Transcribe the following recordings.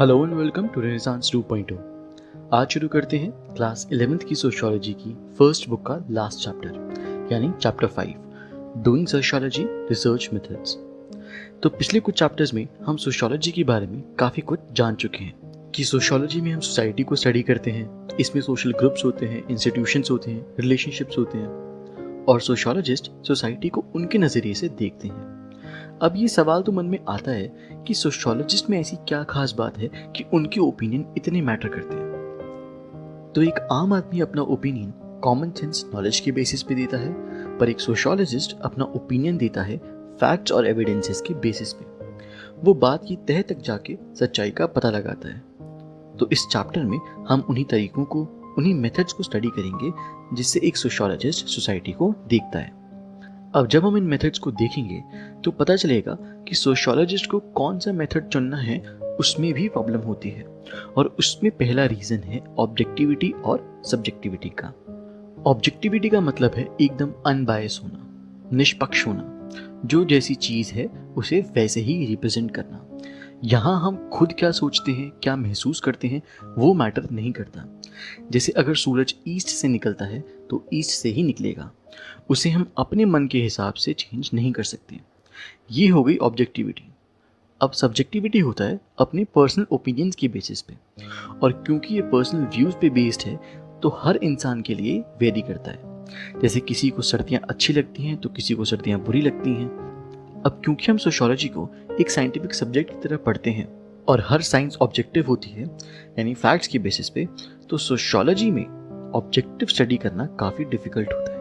Hello and welcome to Renaissance 2.0। आज शुरू करते हैं क्लास 11th की सोशियोलॉजी की फर्स्ट बुक का लास्ट चैप्टर यानी chapter 5 doing sociology research methods. तो पिछले कुछ चैप्टर्स में हम सोशियोलॉजी के बारे में काफ़ी कुछ जान चुके हैं कि सोशियोलॉजी में हम सोसाइटी को स्टडी करते हैं, इसमें सोशल ग्रुप्स होते हैं, इंस्टीट्यूशंस होते हैं, रिलेशनशिप्स होते हैं और सोशियोलॉजिस्ट सोसाइटी को उनके नज़रिए से देखते हैं। अब ये सवाल तो मन में आता है कि सोशियोलॉजिस्ट में ऐसी क्या खास बात है कि उनके ओपिनियन इतने मैटर करते हैं। तो एक आम आदमी अपना ओपिनियन कॉमन सेंस नॉलेज के बेसिस पे देता है, पर एक सोशियोलॉजिस्ट अपना ओपिनियन देता है फैक्ट्स और एविडेंसेस के बेसिस पे। वो बात की तह तक जाके सच्चाई का पता लगाता है। तो इस चैप्टर में हम उन्हीं तरीकों को, उन्हीं मेथड्स को स्टडी करेंगे जिससे एक सोशियोलॉजिस्ट सोसाइटी को देखता है। अब जब हम इन मेथड्स को देखेंगे तो पता चलेगा कि सोशियोलॉजिस्ट को कौन सा मेथड चुनना है उसमें भी प्रॉब्लम होती है, और उसमें पहला रीज़न है ऑब्जेक्टिविटी और सब्जेक्टिविटी का। ऑब्जेक्टिविटी का मतलब है एकदम अनबायस होना, निष्पक्ष होना, जो जैसी चीज़ है उसे वैसे ही रिप्रेजेंट करना। यहाँ हम खुद क्या सोचते हैं, क्या महसूस करते हैं वो मैटर नहीं करता। जैसे अगर सूरज ईस्ट से निकलता है तो ईस्ट से ही निकलेगा, उसे हम अपने मन के हिसाब से चेंज नहीं कर सकते। ये हो गई ऑब्जेक्टिविटी। अब सब्जेक्टिविटी होता है अपने पर्सनल ओपिनियंस के बेसिस पे, और क्योंकि ये पर्सनल व्यूज़ पे बेस्ड है तो हर इंसान के लिए वेरी करता है। जैसे किसी को सर्दियाँ अच्छी लगती हैं तो किसी को सर्दियाँ बुरी लगती हैं। अब क्योंकि हम सोशियोलॉजी को एक साइंटिफिक सब्जेक्ट की तरह पढ़ते हैं और हर साइंस ऑब्जेक्टिव होती है यानी फैक्ट्स के बेसिस पे, तो सोशियोलॉजी में ऑब्जेक्टिव स्टडी करना काफ़ी डिफिकल्ट होता है,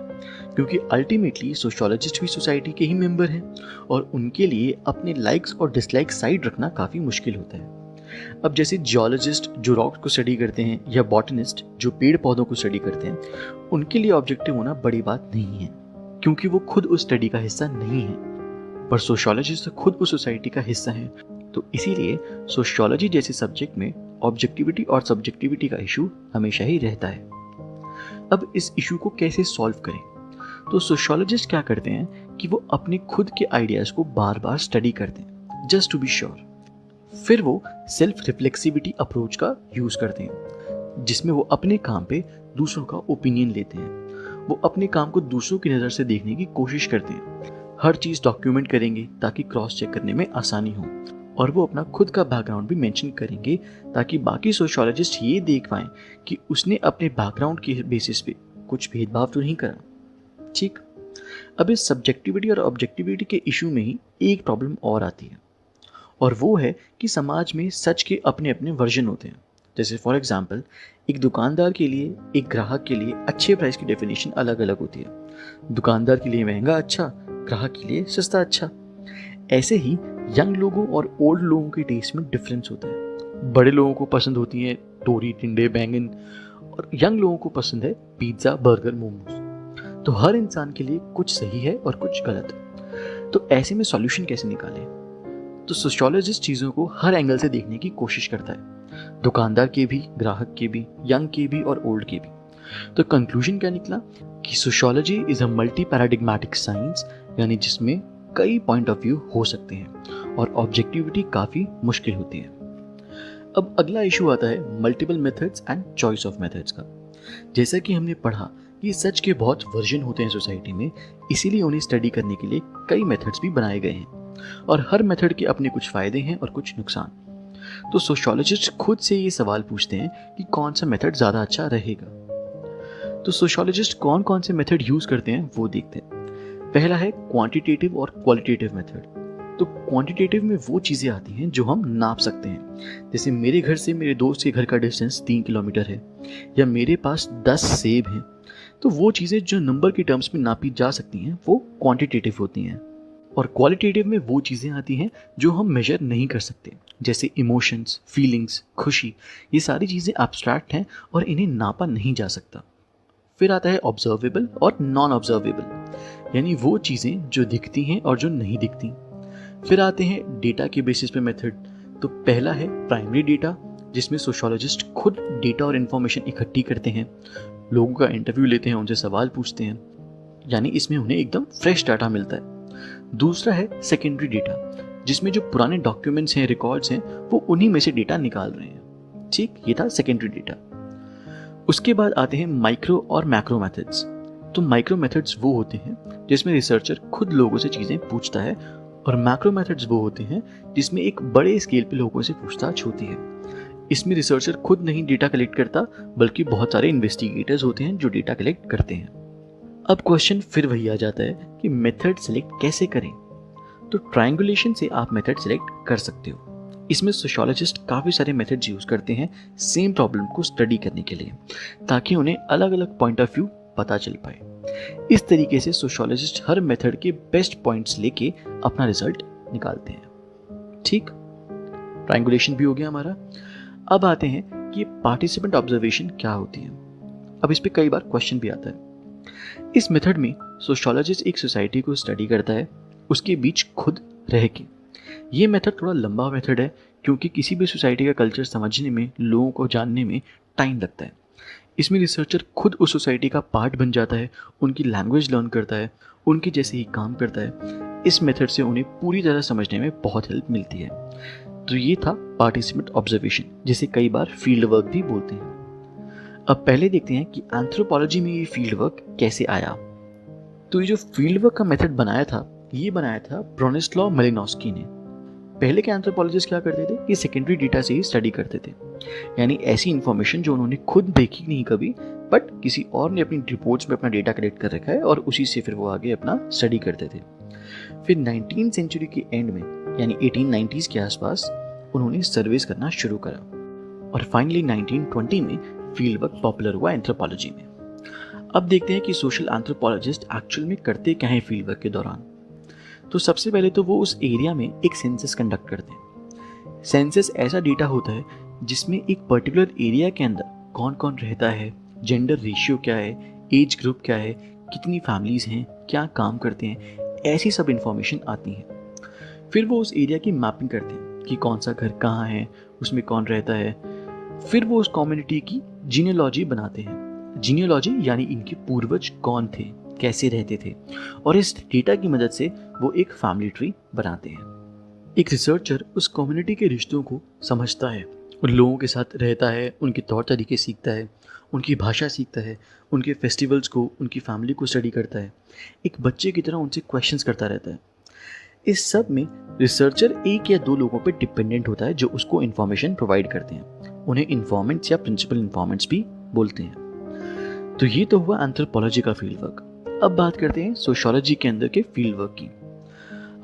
क्योंकि अल्टीमेटली सोशियोलॉजिस्ट भी सोसाइटी के ही मेंबर हैं और उनके लिए अपने लाइक्स और डिसलाइक्स साइड रखना काफ़ी मुश्किल होता है। अब जैसे जियोलॉजिस्ट जो रॉक्स को स्टडी करते हैं या बॉटनिस्ट जो पेड़ पौधों को स्टडी करते हैं, उनके लिए ऑब्जेक्टिव होना बड़ी बात नहीं है क्योंकि वो खुद उस स्टडी का हिस्सा नहीं है, पर सोशियोलॉजिस्ट खुद उस सोसाइटी का हिस्सा है। तो इसीलिए सोशियोलॉजी जैसे सब्जेक्ट में ऑब्जेक्टिविटी और सब्जेक्टिविटी का इशू हमेशा ही रहता है। अब इस इशू को कैसे सॉल्व करें? तो सोशियोलॉजिस्ट क्या करते हैं कि वो अपने खुद के आइडियाज़ को बार बार स्टडी करते हैं जस्ट टू बी श्योर। फिर वो सेल्फ रिफ्लेक्सिविटी अप्रोच का यूज़ करते हैं, जिसमें वो अपने काम पे दूसरों का ओपिनियन लेते हैं। वो अपने काम को दूसरों की नज़र से देखने की कोशिश करते हैं। हर चीज़ डॉक्यूमेंट करेंगे ताकि क्रॉस चेक करने में आसानी हो, और वो अपना खुद का बैकग्राउंड भी मेंशन करेंगे ताकि बाकी सोशियोलॉजिस्ट ये देख पाएँ कि उसने अपने बैकग्राउंड के बेसिस पे कुछ भेदभाव तो नहीं करा। ठीक। अब इस सब्जेक्टिविटी और ऑब्जेक्टिविटी के इशू में ही एक प्रॉब्लम और आती है, और वो है कि समाज में सच के अपने अपने वर्जन होते हैं। जैसे फॉर एग्जांपल, एक दुकानदार के लिए, एक ग्राहक के लिए अच्छे प्राइस की डेफिनेशन अलग अलग होती है। दुकानदार के लिए महंगा अच्छा, ग्राहक के लिए सस्ता अच्छा। ऐसे ही यंग लोगों और ओल्ड लोगों के टेस्ट में डिफरेंस होता है। बड़े लोगों को पसंद होती है तोरी, टिंडे, बैंगन, और यंग लोगों को पसंद है पिज्ज़ा, बर्गर, मोमोज। तो हर इंसान के लिए कुछ सही है और कुछ गलत। तो ऐसे में सॉल्यूशन कैसे निकालें? तो सोशियोलॉजिस्ट चीज़ों को हर एंगल से देखने की कोशिश करता है, दुकानदार के भी, ग्राहक के भी, यंग के भी और ओल्ड के भी। तो कंक्लूजन क्या निकला कि sociology is a multi paradigmatic science, यानी जिसमें कई पॉइंट ऑफ व्यू हो सकते हैं और ऑब्जेक्टिविटी काफ़ी मुश्किल होती है। अब अगला इशू आता है multiple methods and choice of methods का। जैसा कि हमने पढ़ा कि सच के बहुत वर्जन होते हैं सोसाइटी में, इसीलिए उन्हें स्टडी करने के लिए कई मेथड्स भी बनाए गए हैं और हर मेथड के अपने कुछ फ़ायदे हैं और कुछ नुकसान। तो सोशियोलॉजिस्ट खुद से ये सवाल पूछते हैं कि कौन सा मेथड ज़्यादा अच्छा रहेगा। तो सोशियोलॉजिस्ट कौन कौन से मेथड यूज़ करते हैं वो देखते हैं। पहला है क्वांटिटेटिव और क्वालिटेटिव मेथड। तो क्वांटिटेटिव में वो चीज़ें आती हैं जो हम नाप सकते हैं, जैसे मेरे घर से मेरे दोस्त के घर का डिस्टेंस 3 किलोमीटर है, या मेरे पास 10 सेब हैं। तो वो चीज़ें जो नंबर के टर्म्स में नापी जा सकती हैं वो क्वांटिटेटिव होती हैं। और क्वालिटेटिव में वो चीज़ें आती हैं जो हम मेजर नहीं कर सकते, जैसे इमोशंस, फीलिंग्स, खुशी। ये सारी चीज़ें एब्स्ट्रैक्ट हैं और इन्हें नापा नहीं जा सकता। फिर आता है ऑब्जर्वेबल और नॉन ऑब्जर्वेबल, यानी वो चीज़ें जो दिखती हैं और जो नहीं दिखती। फिर आते हैं डेटा के बेसिस पे मेथड। तो पहला है प्राइमरी डेटा, जिसमें सोशियोलॉजिस्ट खुद डेटा और इन्फॉर्मेशन इकट्ठी करते हैं, लोगों का इंटरव्यू लेते हैं, उनसे सवाल पूछते हैं, यानी इसमें उन्हें एकदम फ्रेश डाटा मिलता है। दूसरा है सेकेंडरी डेटा, जिसमें जो पुराने डॉक्यूमेंट्स हैं, रिकॉर्ड्स हैं, वो उन्हीं में से डेटा निकाल रहे हैं। ठीक, ये था सेकेंडरी डेटा। उसके बाद आते हैं माइक्रो और मैक्रो मेथड्स। तो माइक्रो मेथड्स वो होते हैं जिसमें रिसर्चर खुद लोगों से चीज़ें पूछता है, और मैक्रो मेथड्स वो होते हैं जिसमें एक बड़े स्केल पे लोगों से पूछताछ होती है। इसमें रिसर्चर खुद नहीं डेटा कलेक्ट करता, बल्कि बहुत सारे इन्वेस्टिगेटर्स होते हैं जो डेटा कलेक्ट करते हैं। अब क्वेश्चन फिर वही आ जाता है कि मेथड सेलेक्ट कैसे करें। तो ट्रायंगुलेशन से आप मेथड सेलेक्ट कर सकते हो। इसमें सोशियोलॉजिस्ट काफ़ी सारे मेथड्स यूज़ करते हैं सेम प्रॉब्लम को स्टडी करने के लिए, ताकि उन्हें अलग अलग पॉइंट ऑफ व्यू पता चल पाए। इस तरीके से सोशियोलॉजिस्ट हर मेथड के बेस्ट पॉइंट्स लेके अपना रिजल्ट निकालते हैं। ठीक, ट्रायंगुलेशन भी हो गया हमारा। अब आते हैं कि पार्टिसिपेंट ऑब्जर्वेशन क्या होती है। अब इस पे कई बार क्वेश्चन भी आता है। इस मेथड में सोशियोलॉजिस्ट एक सोसाइटी को स्टडी करता है, उसके बीच खुद रह के। ये मेथड थोड़ा लंबा मेथड है, क्योंकि किसी भी सोसाइटी का कल्चर समझने में, लोगों को जानने में टाइम लगता है। इसमें रिसर्चर खुद उस सोसाइटी का पार्ट बन जाता है, उनकी लैंग्वेज लर्न करता है, उनके जैसे ही काम करता है। इस मेथड से उन्हें पूरी तरह समझने में बहुत हेल्प मिलती है। तो ये था पार्टिसिपेंट ऑब्जर्वेशन, जिसे कई बार फील्ड वर्क भी बोलते हैं। अब पहले देखते हैं कि एंथ्रोपोलॉजी में ये फील्ड वर्क कैसे आया। तो ये जो फील्ड वर्क का मेथड बनाया था, ये बनाया था ब्रोनिस्लाव मालिनोव्स्की ने। पहले के एंथ्रोपोलॉजिस्ट क्या करते थे कि सेकेंडरी डेटा से ही स्टडी करते थे, यानी ऐसी इन्फॉर्मेशन जो उन्होंने खुद देखी नहीं कभी, बट किसी और ने अपनी रिपोर्ट्स में अपना डेटा कलेक्ट कर रखा है और उसी से फिर वो आगे अपना स्टडी करते थे। फिर 19th सेंचुरी के एंड में, यानी 1890s के आसपास, उन्होंने सर्वेस करना शुरू करा, और फाइनली 1920 में फील्ड वर्क पॉपुलर हुआ एंथ्रोपोलॉजी में। अब देखते हैं कि सोशल एंथ्रोपोलॉजिस्ट एक्चुअल में करते क्या हैं फील्ड वर्क के दौरान। तो सबसे पहले तो वो उस एरिया में एक सेंसस कंडक्ट करते हैं। सेंसस ऐसा डेटा होता है जिसमें एक पर्टिकुलर एरिया के अंदर कौन कौन रहता है, जेंडर रेशियो क्या है, एज ग्रुप क्या है, कितनी फैमिलीज हैं, क्या काम करते हैं, ऐसी सब इंफॉर्मेशन आती है। फिर वो उस एरिया की मैपिंग करते हैं कि कौन सा घर कहाँ है, उसमें कौन रहता है। फिर वो उस कम्युनिटी की जीनियोलॉजी बनाते हैं। जीनियोलॉजी यानी इनके पूर्वज कौन थे, कैसे रहते थे, और इस डेटा की मदद से वो एक फैमिली ट्री बनाते हैं। एक रिसर्चर उस कम्युनिटी के रिश्तों को समझता है, उन लोगों के साथ रहता है, उनके तौर तरीके सीखता है, उनकी भाषा सीखता है, उनके फेस्टिवल्स को, उनकी फैमिली को स्टडी करता है। एक बच्चे की तरह उनसे क्वेश्चंस करता रहता है। इस सब में रिसर्चर एक या दो लोगों पे डिपेंडेंट होता है जो उसको इन्फॉर्मेशन प्रोवाइड करते हैं। उन्हें इन्फॉर्मेंट्स या प्रिंसिपल इन्फॉर्मेंट्स भी बोलते हैं। तो ये तो हुआ एंथ्रोपोलॉजी का फील्ड वर्क। अब बात करते हैं सोशियोलॉजी के अंदर के फील्ड वर्क की।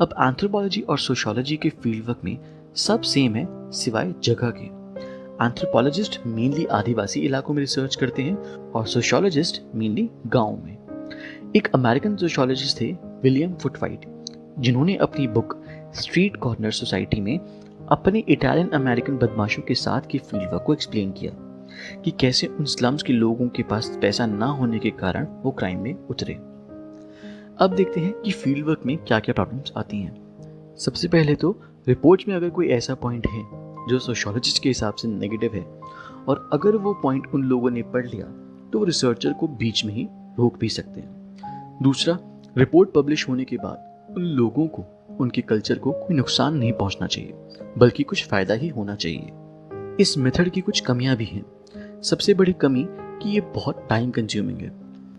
अब एंथ्रोपोलॉजी और सोशियोलॉजी के फील्ड वर्क में सब सेम है सिवाय जगह के। एंथ्रोपोलॉजिस्ट मेनली आदिवासी इलाकों में रिसर्च करते हैं और सोशियोलॉजिस्ट मेनली गाँव में। एक अमेरिकन सोशियोलॉजिस्ट थे विलियम फुटवाइट, जिन्होंने अपनी बुक स्ट्रीट कॉर्नर सोसाइटी में अपने इटालियन अमेरिकन बदमाशों के साथ के फील्ड वर्क को एक्सप्लेन किया कि कैसे उन स्लम्स के लोगों के पास पैसा ना होने के कारण वो क्राइम में उतरे। अब देखते हैं कि फील्ड वर्क में क्या क्या प्रॉब्लम्स आती हैं। सबसे पहले तो रिपोर्ट में अगर कोई ऐसा पॉइंट है जो सोशियोलॉजिस्ट के हिसाब से नेगेटिव है, और अगर वो पॉइंट उन लोगों ने पढ़ लिया तो रिसर्चर को बीच में ही रोक भी सकते हैं। दूसरा, रिपोर्ट पब्लिश होने के बाद उन लोगों को, उनके कल्चर को कोई नुकसान नहीं पहुंचना चाहिए, बल्कि कुछ फ़ायदा ही होना चाहिए। इस मेथड की कुछ कमियां भी हैं। सबसे बड़ी कमी कि ये बहुत टाइम कंज्यूमिंग है।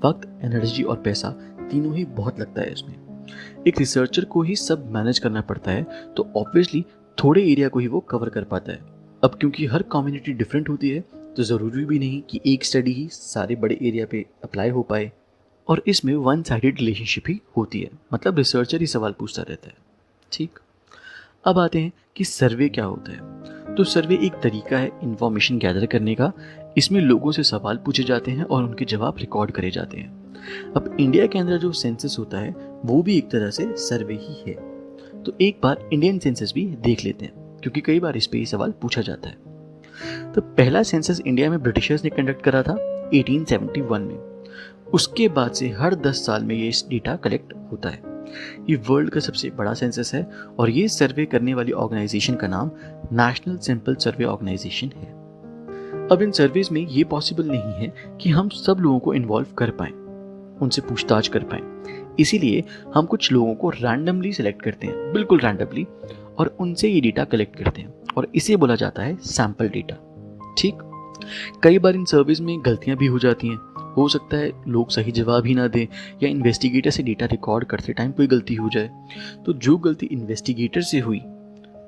वक्त, एनर्जी और पैसा तीनों ही बहुत लगता है इसमें। एक रिसर्चर को ही सब मैनेज करना पड़ता है, तो ऑब्वियसली थोड़े एरिया को ही वो कवर कर पाता है। अब क्योंकि हर कम्युनिटी डिफरेंट होती है, तो ज़रूरी भी नहीं कि एक स्टडी ही सारे बड़े एरिया पे अप्लाई हो पाए, और इसमें वन साइडेड रिलेशनशिप ही होती है, मतलब रिसर्चर ही सवाल पूछता रहता है। ठीक, अब आते हैं कि सर्वे क्या होता है। तो सर्वे एक तरीका है इंफॉर्मेशन गैदर करने का। इसमें लोगों से सवाल पूछे जाते हैं और उनके जवाब रिकॉर्ड करे जाते हैं। अब इंडिया के अंदर जो सेंसस होता है वो भी एक तरह से सर्वे ही है। तो एक बार इंडियन सेंसस भी देख लेते हैं, क्योंकि कई बार इस पे सवाल पूछा जाता है। तो पहला सेंसस इंडिया में ब्रिटिशर्स ने कंडक्ट करा था 1871 में। उसके बाद से हर 10 साल में ये डेटा कलेक्ट होता है। ये वर्ल्ड का सबसे बड़ा सेंसस है, और ये सर्वे करने वाली ऑर्गेनाइजेशन का नाम नेशनल सैंपल सर्वे ऑर्गेनाइजेशन है। अब इन सर्वेज में ये पॉसिबल नहीं है कि हम सब लोगों को इन्वॉल्व कर पाएं, उनसे पूछताछ कर पाएं। इसीलिए हम कुछ लोगों को रैंडमली सिलेक्ट करते हैं, बिल्कुल रैंडमली, और उनसे ये डेटा कलेक्ट करते हैं और इसे बोला जाता है सैंपल डेटा। ठीक, कई बार इन सर्विस में गलतियां भी हो जाती हैं। हो सकता है लोग सही जवाब ही ना दें या इन्वेस्टिगेटर से डेटा रिकॉर्ड करते टाइम कोई गलती हो जाए। तो जो गलती इन्वेस्टिगेटर से हुई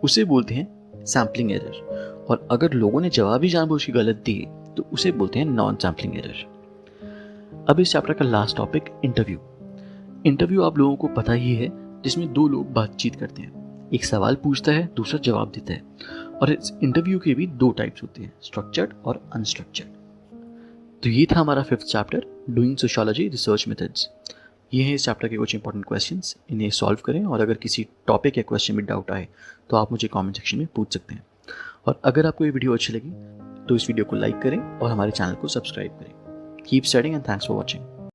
उसे बोलते हैं सैम्पलिंग एरर, और अगर लोगों ने जवाब ही जानबूझ के गलत दिए तो उसे बोलते हैं नॉन सैम्पलिंग एरर। अब इस चैप्टर का लास्ट टॉपिक इंटरव्यू। इंटरव्यू आप लोगों को पता ही है, जिसमें दो लोग बातचीत करते हैं, एक सवाल पूछता है, दूसरा जवाब देता है। और इस इंटरव्यू के भी दो टाइप्स होते हैं, स्ट्रक्चर्ड और अनस्ट्रक्चर्ड। तो ये था हमारा 5th chapter, doing sociology research methods. ये हैं इस चैप्टर के कुछ इंपॉर्टेंट क्वेश्चंस, इन्हें सॉल्व करें और अगर किसी टॉपिक या क्वेश्चन में डाउट आए तो आप मुझे कमेंट सेक्शन में पूछ सकते हैं। और अगर आपको ये वीडियो अच्छी लगी तो इस वीडियो को लाइक करें और हमारे चैनल को सब्सक्राइब करें। Keep studying and thanks for watching.